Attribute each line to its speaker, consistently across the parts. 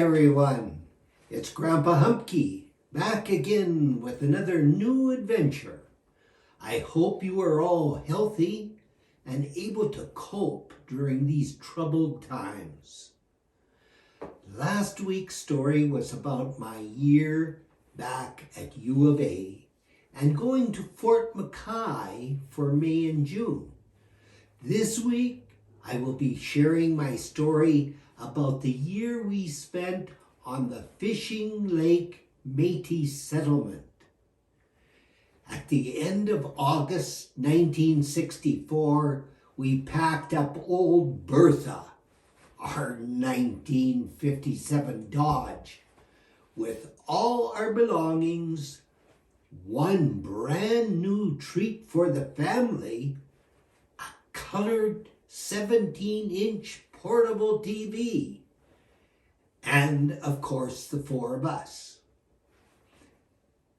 Speaker 1: everyone, it's Grandpa Humbke, back again with another new adventure. I hope you are all healthy and able to cope during these troubled times. Last week's story was about my year back at U of A and going to Fort McKay for May and June. This week, I will be sharing my story about the year we spent on the Fishing Lake Métis settlement. At the end of August 1964, we packed up old Bertha, our 1957 Dodge, with all our belongings, one brand new treat for the family, a colored 17-inch portable TV, and of course the four of us.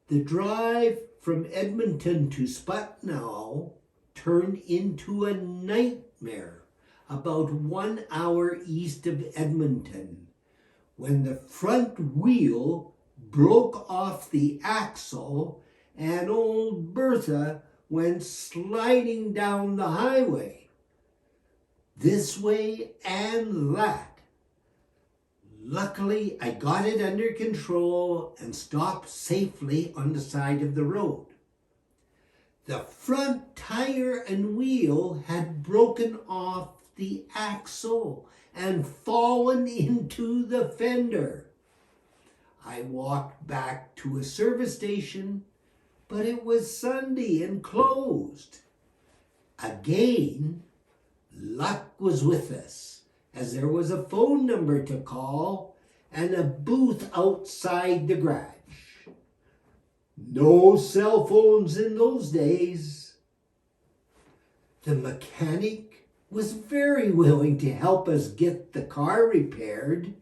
Speaker 1: The drive from Edmonton to Sputnau turned into a nightmare about 1 hour east of Edmonton when the front wheel broke off the axle and old Bertha went sliding down the highway. This way and that. Luckily, I got it under control and stopped safely on the side of the road. The front tire and wheel had broken off the axle and fallen into the fender. I walked back to a service station, but it was Sunday and closed. Again, luck was with us, as there was a phone number to call and a booth outside the garage. No cell phones in those days. The mechanic was very willing to help us get the car repaired,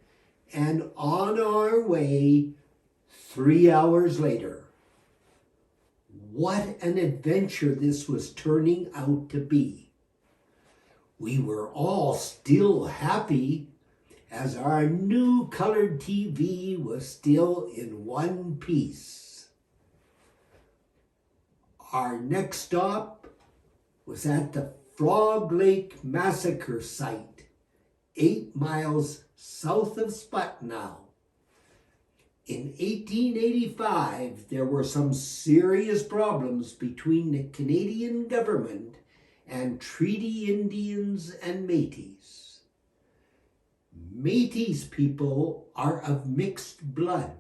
Speaker 1: and on our way 3 hours later. What an adventure this was turning out to be. We were all still happy as our new colored TV was still in one piece. Our next stop was at the Frog Lake Massacre site, 8 miles south of Sputnau. In 1885, there were some serious problems between the Canadian government and Treaty Indians and Métis. Métis people are of mixed blood,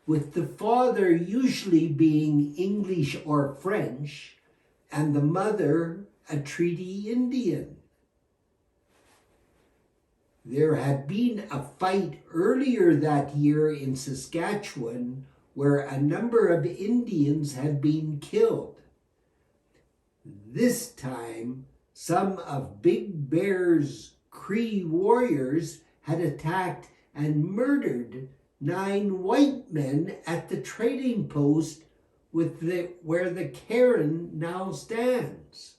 Speaker 1: with the father usually being English or French, and the mother a Treaty Indian. There had been a fight earlier that year in Saskatchewan where a number of Indians had been killed. This time, some of Big Bear's Cree warriors had attacked and murdered 9 white men at the trading post where the cairn now stands.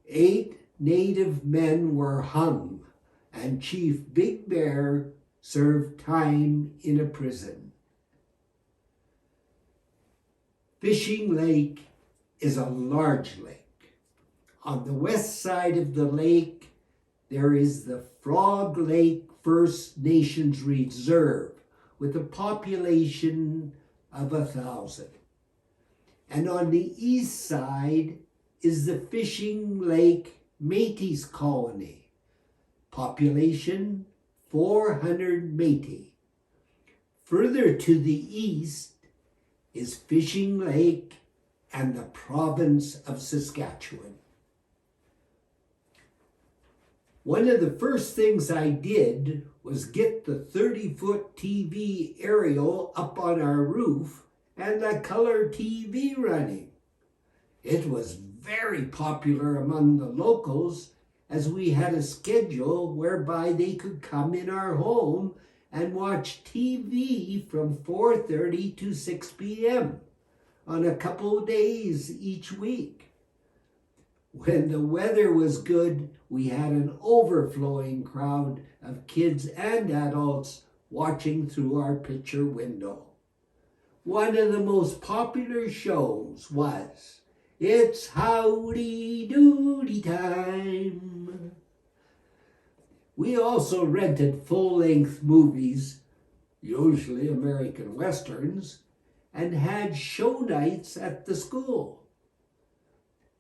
Speaker 1: 8 Native men were hung, and Chief Big Bear served time in a prison. Fishing Lake is a large lake. On the west side of the lake, there is the Frog Lake First Nations Reserve with a population of 1,000. And on the east side is the Fishing Lake Métis Colony, population 400 Métis. Further to the east is Fishing Lake and the province of Saskatchewan. One of the first things I did was get the 30-foot TV aerial up on our roof and the color TV running. It was very popular among the locals as we had a schedule whereby they could come in our home and watch TV from 4:30 to 6 p.m. on a couple of days each week. When the weather was good, we had an overflowing crowd of kids and adults watching through our picture window. One of the most popular shows was It's Howdy Doody Time. We also rented full-length movies, usually American Westerns, and had show nights at the school.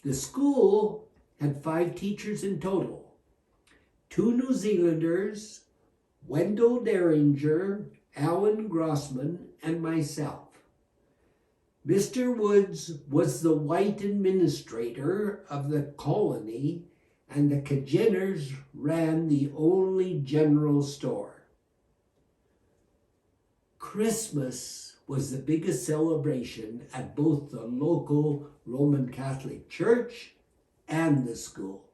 Speaker 1: The school had 5 teachers in total, 2 New Zealanders, Wendell Derringer, Alan Grossman, and myself. Mr. Woods was the white administrator of the colony, and the Kajenners ran the only general store. Christmas was the biggest celebration at both the local Roman Catholic Church and the school.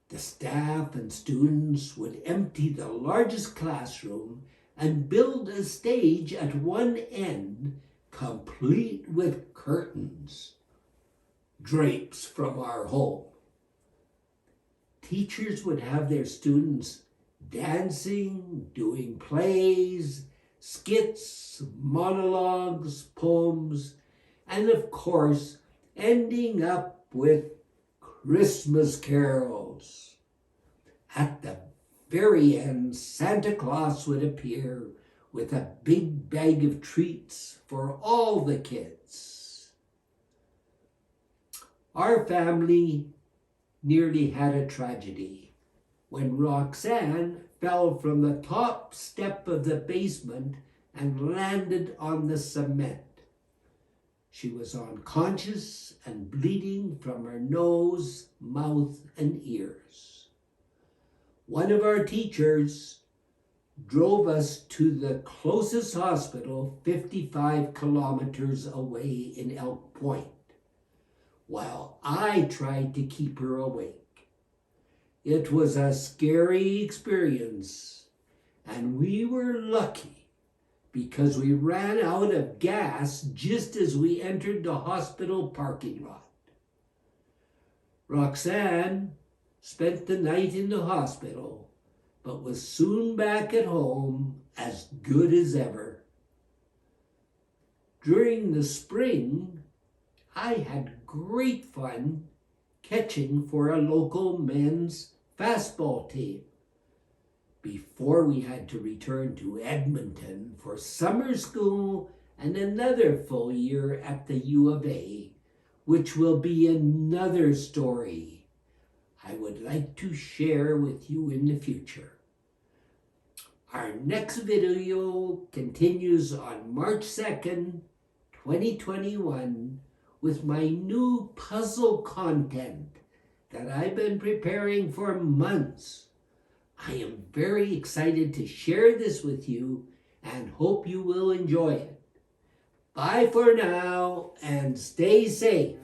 Speaker 1: The staff and students would empty the largest classroom and build a stage at one end, complete with curtains, drapes from our home. Teachers would have their students dancing, doing plays, skits, monologues, poems, and of course, ending up with Christmas carols. At the very end, Santa Claus would appear with a big bag of treats for all the kids. Our family nearly had a tragedy when Roxanne fell from the top step of the basement and landed on the cement. She was unconscious and bleeding from her nose, mouth, and ears. One of our teachers drove us to the closest hospital 55 kilometers away in Elk Point, while I tried to keep her awake. It was a scary experience, and we were lucky because we ran out of gas just as we entered the hospital parking lot. Roxanne spent the night in the hospital, but was soon back at home as good as ever. During the spring, I had great fun catching for a local men's fastball team before we had to return to Edmonton for summer school and another full year at the U of A, which will be another story I would like to share with you in the future. Our next video continues on March 2nd, 2021, with my new puzzle content that I've been preparing for months. I am very excited to share this with you and hope you will enjoy it. Bye for now and stay safe.